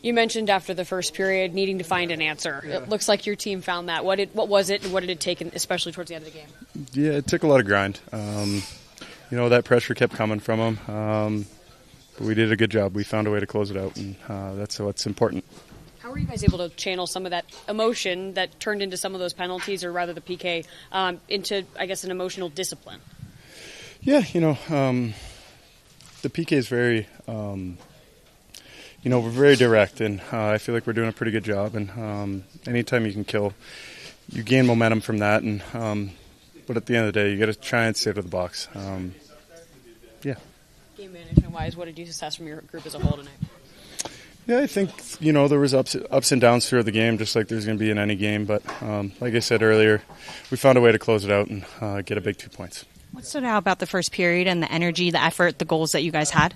You mentioned after the first period needing to find an answer. Yeah. It looks like your team found that. What was it, and what did it take, especially towards the end of the game? Yeah, it took a lot of grind. That pressure kept coming from them. But we did a good job. We found a way to close it out, and that's what's important. How were you guys able to channel some of that emotion that turned into some of those penalties, or rather the PK, into, I guess, an emotional discipline? Yeah, the PK is very, we're very direct, and I feel like we're doing a pretty good job. And anytime you can kill, you gain momentum from that. And but at the end of the day, you got to try and stay to the box. Yeah. Game management-wise, what did you assess from your group as a whole tonight? Yeah, I think, there was ups and downs throughout the game, just like there's going to be in any game. But like I said earlier, we found a way to close it out and get a big 2 points. What stood out about the first period and the energy, the effort, the goals that you guys had?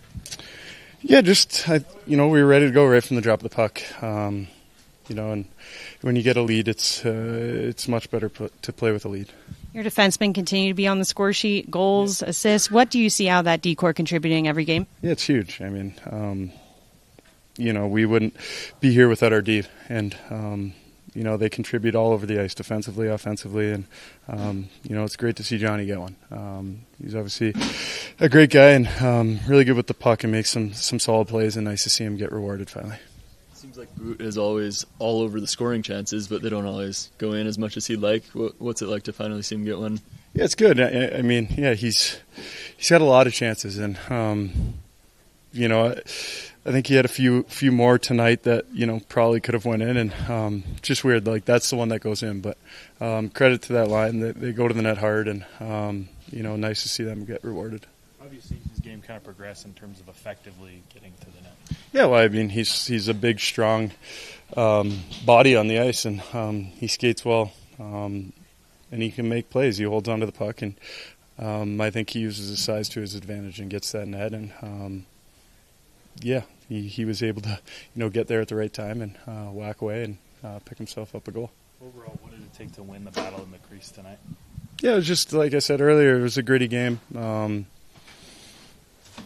Yeah, we were ready to go right from the drop of the puck. And when you get a lead, it's much better to play with a lead. Your defensemen continue to be on the score sheet, goals, assists. What do you see how that decor contributing every game? Yeah, it's huge. I mean, we wouldn't be here without our D, and they contribute all over the ice, defensively, offensively, and it's great to see Johnny get one. He's obviously a great guy and really good with the puck and makes some solid plays, and nice to see him get rewarded finally. Seems like Boot is always all over the scoring chances, but they don't always go in as much as he'd like. What's it like to finally see him get one? Yeah, it's good. I mean, yeah, he's had a lot of chances, and I think he had a few more tonight that probably could have went in, and just weird. Like, that's the one that goes in, but credit to that line. They go to the net hard, and nice to see them get rewarded. How have you seen his game kind of progress in terms of effectively getting to the net? Yeah, well, I mean, he's a big, strong body on the ice, and he skates well, and he can make plays. He holds onto the puck, and I think he uses his size to his advantage and gets that net, and he was able to get there at the right time and whack away and pick himself up a goal. Overall, what did it take to win the battle in the crease tonight? Yeah, it was just like I said earlier. It was a gritty game.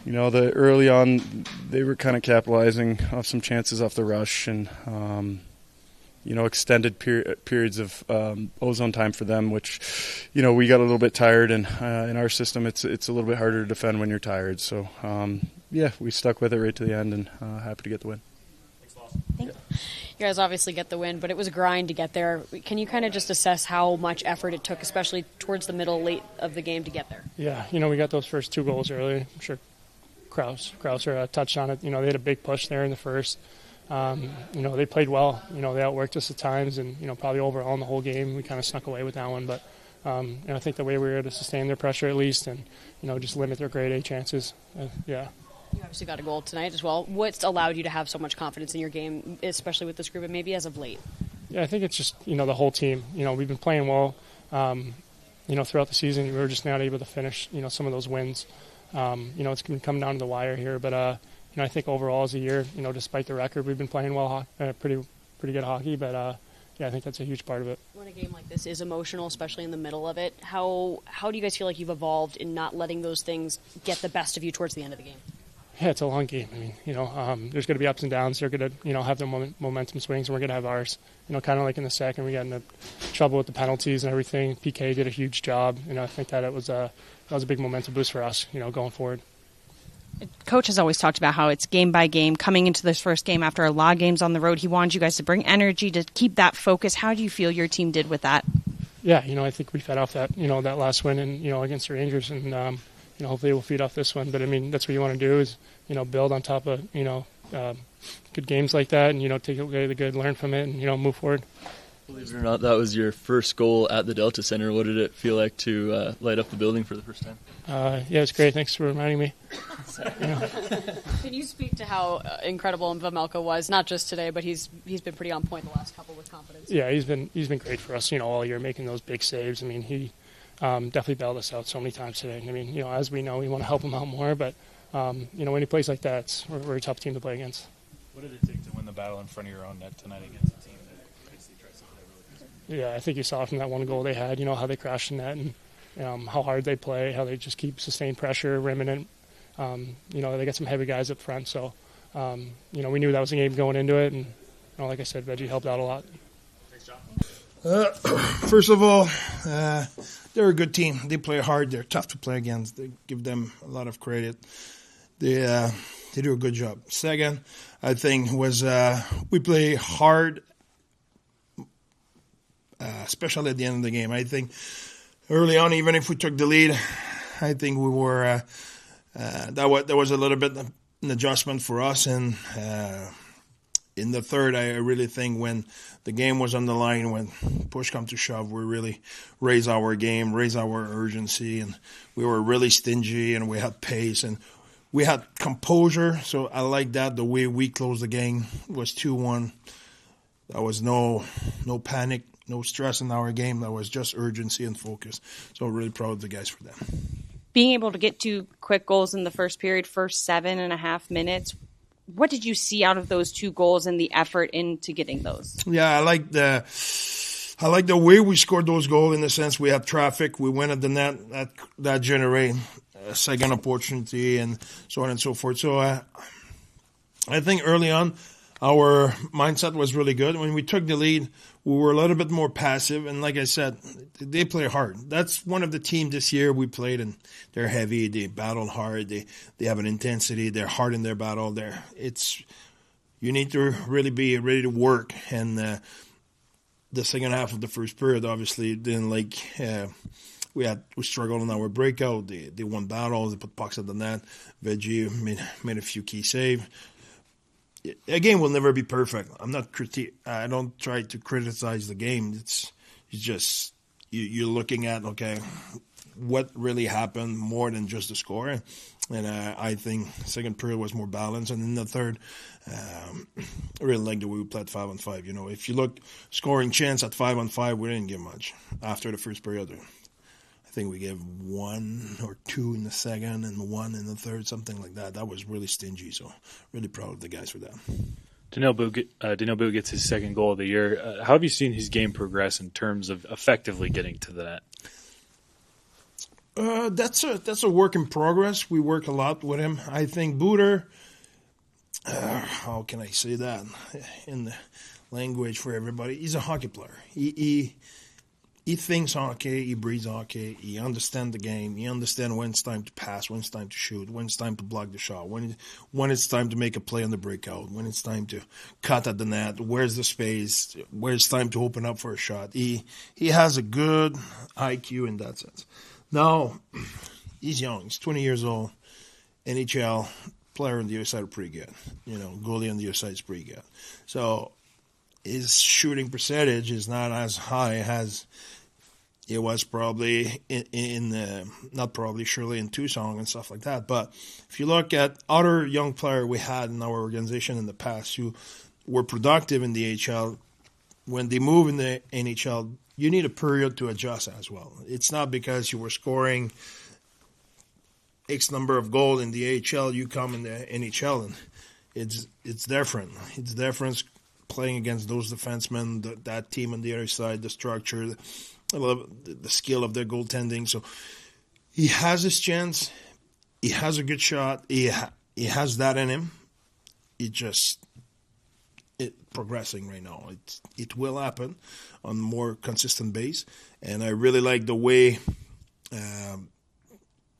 Early on, they were kind of capitalizing off some chances off the rush, and extended periods of ozone time for them, which we got a little bit tired, and in our system, it's a little bit harder to defend when you're tired. So we stuck with it right to the end, and happy to get the win. Thanks, Lawson. Thank you. You guys obviously get the win, but it was a grind to get there. Can you kind of just assess how much effort it took, especially towards the late of the game, to get there? Yeah, we got those first 2 goals early. I'm sure Crouse touched on it. They had a big push there in the first. They played well. They outworked us at times, and probably overall in the whole game we kind of snuck away with that one. But I think the way we were able to sustain their pressure at least, and just limit their grade A chances. Yeah. You obviously got a goal tonight as well. What's allowed you to have so much confidence in your game, especially with this group, and maybe as of late? Yeah, I think it's just the whole team. We've been playing well. Throughout the season, we were just not able to finish some of those wins. It's going to come down to the wire here, but I think overall as a year, despite the record, we've been playing well, pretty good hockey. But I think that's a huge part of it. When a game like this is emotional, especially in the middle of it, how do you guys feel like you've evolved in not letting those things get the best of you towards the end of the game? Yeah, it's a long game. I mean, there's going to be ups and downs. They're going to, have their momentum swings, and we're going to have ours. Kind of like in the second, we got into trouble with the penalties and everything. PK did a huge job, and I think that was a big momentum boost for us, going forward. Coach has always talked about how it's game by game. Coming into this first game after a lot of games on the road, he wanted you guys to bring energy, to keep that focus. How do you feel your team did with that? Yeah, I think we fed off that, that last win and, against the Rangers, and hopefully we'll feed off this one. But I mean, that's what you want to do is, build on top of, good games like that, and, take away the good, learn from it, and, move forward. Believe it or not, that was your first goal at the Delta Center. What did it feel like to light up the building for the first time? Yeah, it's great. Thanks for reminding me. Can you speak to how incredible Vamelka was? Not just today, but he's been pretty on point the last couple with confidence. Yeah, he's been great for us. All year making those big saves. I mean, he definitely bailed us out so many times today. I mean, as we know, we want to help him out more, but when he plays like that, we're a tough team to play against. What did it take to win the battle in front of your own net tonight against a team that basically tries to play really good? Yeah, I think you saw from that one goal they had, how they crashed the net and how hard they play, how they just keep sustained pressure, rimming it. They got some heavy guys up front, so We knew that was a game going into it, and like I said, Veggie helped out a lot. First of all, they're a good team. They play hard. They're tough to play against. They give them a lot of credit. They do a good job. Second, I think was we play hard, especially at the end of the game. I think early on, even if we took the lead, I think we were that was a little bit an adjustment for us. And in the third, I really think when the game was on the line, when push come to shove, we really raised our game, raised our urgency, and we were really stingy, and we had pace, and we had composure. So I like that. The way we closed the game was 2-1. There was no panic, no stress in our game. That was just urgency and focus. So I'm really proud of the guys for that. Being able to get 2 quick goals in the first period, first 7.5 minutes, what did you see out of those 2 goals and the effort into getting those? Yeah, I like the way we scored those goals, in the sense we had traffic, we went at the net, that generate a second opportunity, and so on and so forth. So I think early on our mindset was really good. When we took the lead, we were a little bit more passive, and like I said, they play hard. That's one of the teams this year we played, and they're heavy, they battle hard, they have an intensity, they're hard in their battle. You need to really be ready to work, and the second half of the first period obviously didn't we struggled in our breakout. They won battles, they put pucks at the net. Veggie made a few key saves. A game will never be perfect. I don't try to criticize the game. It's just you're looking at, okay, what really happened more than just the score. And I think second period was more balanced. And in the third, I really like the way we played 5-on-5. If you look scoring chance at 5-on-5, we didn't give much after the first period. I think we gave 1 or 2 in the second and 1 in the third, something like that. That was really stingy, so really proud of the guys for that. Daniel Boo gets his second goal of the year. How have you seen his game progress in terms of effectively getting to the net? That's a work in progress. We work a lot with him. I think Booter, how can I say that in the language for everybody? He's a hockey player. He thinks hockey, he breathes hockey, he understands the game, he understands when it's time to pass, when it's time to shoot, when it's time to block the shot, when it's time to make a play on the breakout, when it's time to cut at the net, where's the space, where it's time to open up for a shot. He has a good IQ in that sense. Now, he's young, he's 20 years old, NHL, player on the other side are pretty good. Goalie on the other side is pretty good. So his shooting percentage is not as high as it was probably surely in Tucson and stuff like that. But if you look at other young players we had in our organization in the past who were productive in the AHL, when they move in the NHL, you need a period to adjust as well. It's not because you were scoring X number of goals in the AHL, you come in the NHL, and it's different. It's different playing against those defensemen, that team on the other side, the structure, the skill of their goaltending. So he has his chance. He has a good shot. He has that in him. It's progressing right now. It will happen on a more consistent base, and I really like the way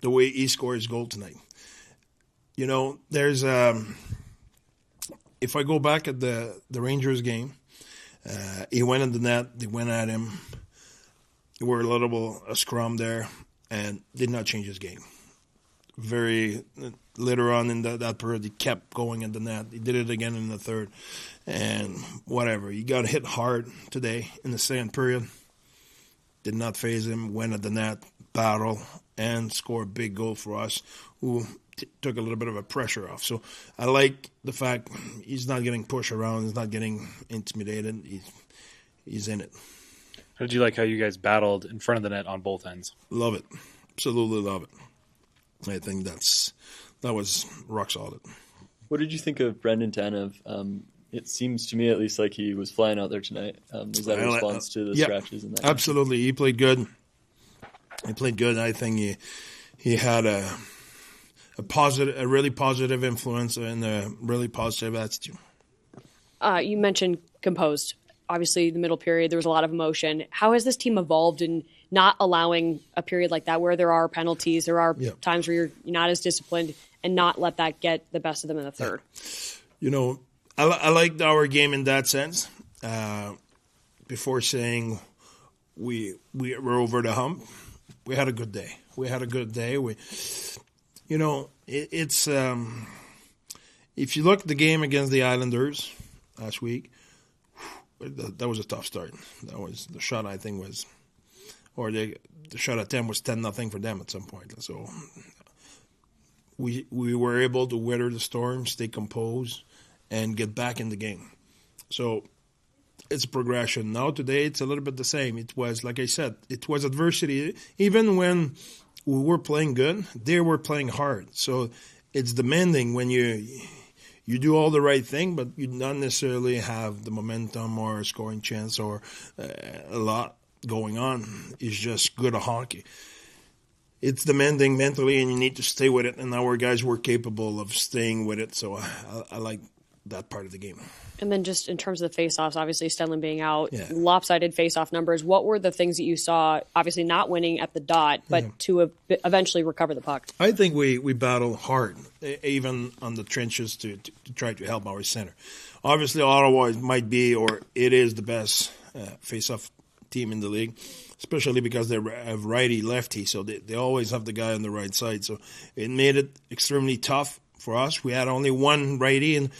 he scored his goal tonight. There's if I go back at the Rangers game, he went in the net. They went at him. There were a scrum there, and did not change his game. Later on in that period, he kept going in the net. He did it again in the third, and whatever. He got hit hard today in the second period. Did not faze him. Went at the net, battle, and scored a big goal for us, who took a little bit of a pressure off. So I like the fact he's not getting pushed around. He's not getting intimidated. He's in it. How did you like how you guys battled in front of the net on both ends? Love it. Absolutely love it. I think that was rock solid. What did you think of Brendan Tanev? It seems to me at least like he was flying out there tonight. Was that a response to the scratches? And that absolutely. He played good. I think he had a a really positive influence and a really positive attitude. You mentioned composed. Obviously, the middle period, there was a lot of emotion. How has this team evolved in not allowing a period like that where there are penalties, there are times where you're not as disciplined, and not let that get the best of them in the third? You know, I liked our game in that sense. Before saying we were over the hump, we had a good day. It's if you look at the game against the Islanders last week, that was a tough start. That was the shot. I think was, or the shot attempt was 10-0 for them at some point. So we were able to weather the storm, stay composed, and get back in the game. So it's a progression. Now today it's a little bit the same. It was, like I said, it was adversity. Even when we were playing good, they were playing hard. So it's demanding when you do all the right thing, but you don't necessarily have the momentum or a scoring chance or a lot going on. It's just good hockey. It's demanding mentally, and you need to stay with it. And our guys were capable of staying with it. So I like that part of the game. And then just in terms of the face-offs, obviously Stenlund being out, lopsided face-off numbers, what were the things that you saw, obviously not winning at the dot, but to eventually recover the puck? I think we battle hard, even on the trenches, to try to help our center. Obviously, Ottawa might be, or it is, the best face-off team in the league, especially because they have righty-lefty, so they always have the guy on the right side. So it made it extremely tough for us. We had only one righty, and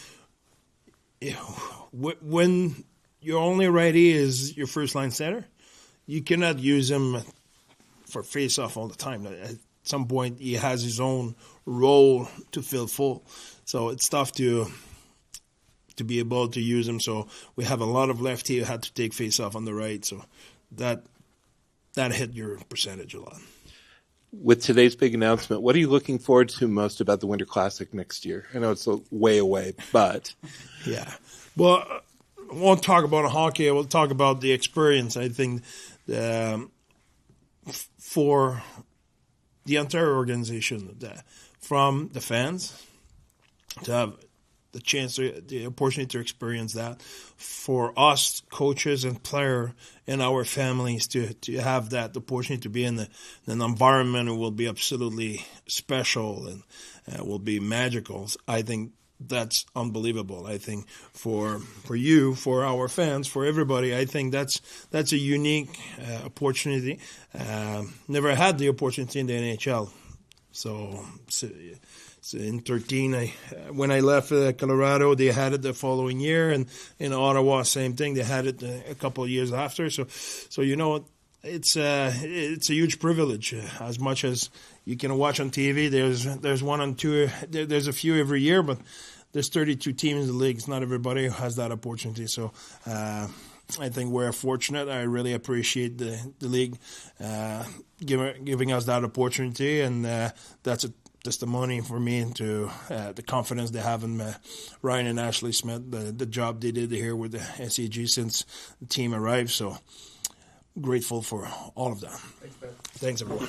when your only righty is your first-line center, you cannot use him for face-off all the time. At some point, he has his own role to fill full. So it's tough to be able to use him. So we have a lot of lefty who had to take face-off on the right. So that hit your percentage a lot. With today's big announcement, what are you looking forward to most about the Winter Classic next year? I know it's a way away, but... Yeah. Well, I won't talk about hockey. I will talk about the experience. I think for the entire organization, from the fans, to have the opportunity to experience that, for us coaches and player and our families to have that opportunity to be in an environment that will be absolutely special and will be magical. I think that's unbelievable. I think for you, for our fans, for everybody, I think that's a unique opportunity. Never had the opportunity in the NHL. So in 2013, when I left Colorado, they had it the following year, and in Ottawa, same thing. They had it a couple of years after. So you know, it's a huge privilege. As much as you can watch on TV, there's one and two. There's a few every year, but there's 32 teams in the league. It's not everybody who has that opportunity. So I think we're fortunate. I really appreciate the league giving us that opportunity, and that's a testimony for me to the confidence they have in Ryan and Ashley Smith, the job they did here with the SEG since the team arrived. So grateful for all of that. Thanks everyone.